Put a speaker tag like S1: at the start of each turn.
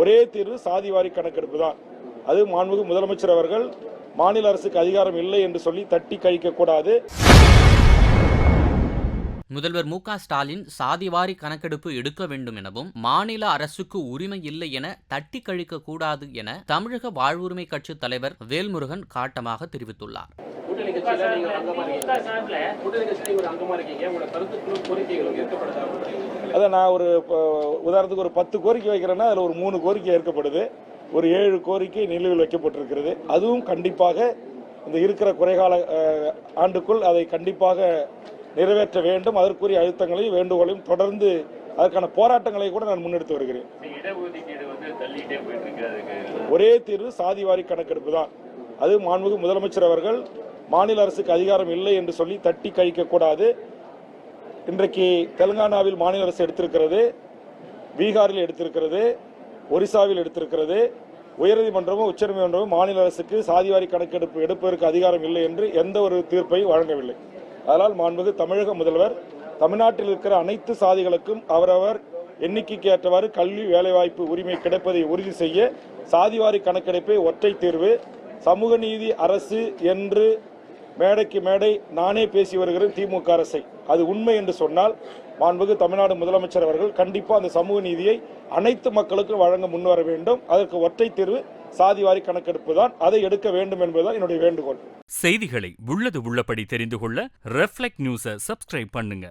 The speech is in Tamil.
S1: ஒரே தீர்வு சாதிவாரி கணக்கெடுப்பு தான். அது மாண்புமிகு முதலமைச்சர் அவர்கள் மாநில அரசுக்கு அதிகாரம் இல்லை என்று சொல்லி தட்டி கழிக்க கூடாது.
S2: முதல்வர் மு.க.ஸ்டாலின் சாதிவாரி கணக்கெடுப்பு எடுக்க வேண்டும் எனவும் மாநில அரசுக்கு உரிமை இல்லை என தட்டி கழிக்க கூடாது என தமிழக வாழ்வுரிமை கட்சி தலைவர் வேல்முருகன் காட்டமாக தெரிவித்துள்ளார்.
S1: அதான் நான் ஒரு உதாரணத்துக்கு ஒரு 10 கோரிக்கை வைக்கிறேன்னா அதில் ஒரு 3 கோரிக்கை ஏற்கப்படுது, ஒரு 7 கோரிக்கை நிலுவையில் வைக்கப்பட்டிருக்கிறது. அதுவும் கண்டிப்பாக இந்த இருக்கிற குறைகால ஆண்டுக்குள் அதை கண்டிப்பாக நிறைவேற்ற வேண்டும். அதற்குரிய அழுத்தங்களையும் வேண்டுகோளையும் தொடர்ந்து அதற்கான போராட்டங்களை கூட நான் முன்னெடுத்து வருகிறேன். ஒரே தீர்வு சாதிவாரி கணக்கெடுப்பு தான். அது மாண்புமிகு முதலமைச்சர் அவர்கள் மாநில அரசுக்கு அதிகாரம் இல்லை என்று சொல்லி தட்டி கழிக்க கூடாது. இன்றைக்கு தெலுங்கானாவில் மாநில அரசு எடுத்திருக்கிறது, பீகாரில் எடுத்திருக்கிறது, ஒரிசாவில் எடுத்திருக்கிறது. உயர்நீதிமன்றமும் உச்சநீதிமன்றமும் மாநில அரசுக்கு சாதிவாரி கணக்கெடுப்பு எடுப்பதற்கு அதிகாரம் இல்லை என்று எந்த ஒரு தீர்ப்பையும் வழங்கவில்லை. அதனால் மாண்புமிகு தமிழக முதல்வர் தமிழ்நாட்டில் இருக்கிற அனைத்து சாதிகளுக்கும் அவரவர் எண்ணிக்கைக்கு ஏற்றவாறு கல்வி வேலைவாய்ப்பு உரிமை கிடைப்பதை உறுதி செய்ய சாதிவாரி கணக்கெடுப்பை ஒற்றை தீர்வு, சமூக நீதி அரசு என்று மேடைக்கு மேடை நானே பேசி வருகிறேன் திமுக அரசை. அது உண்மை என்று சொன்னால் மாண்புமிகு தமிழ்நாடு முதலமைச்சர் அவர்கள் கண்டிப்பாக அந்த சமூக நீதியை அனைத்து மக்களுக்கும் வழங்க முன்வர வேண்டும். அதற்கு ஒற்றை தீர்வு சாதிவாரி கணக்கெடுப்பு தான். அதை எடுக்க வேண்டும் என்பதுதான் என்னுடைய வேண்டுகோள்.
S3: செய்திகளை உள்ளது உள்ளபடி தெரிந்து கொள்ள ரெஃப்ளெக்ட் நியூஸை சப்ஸ்கிரைப் பண்ணுங்க.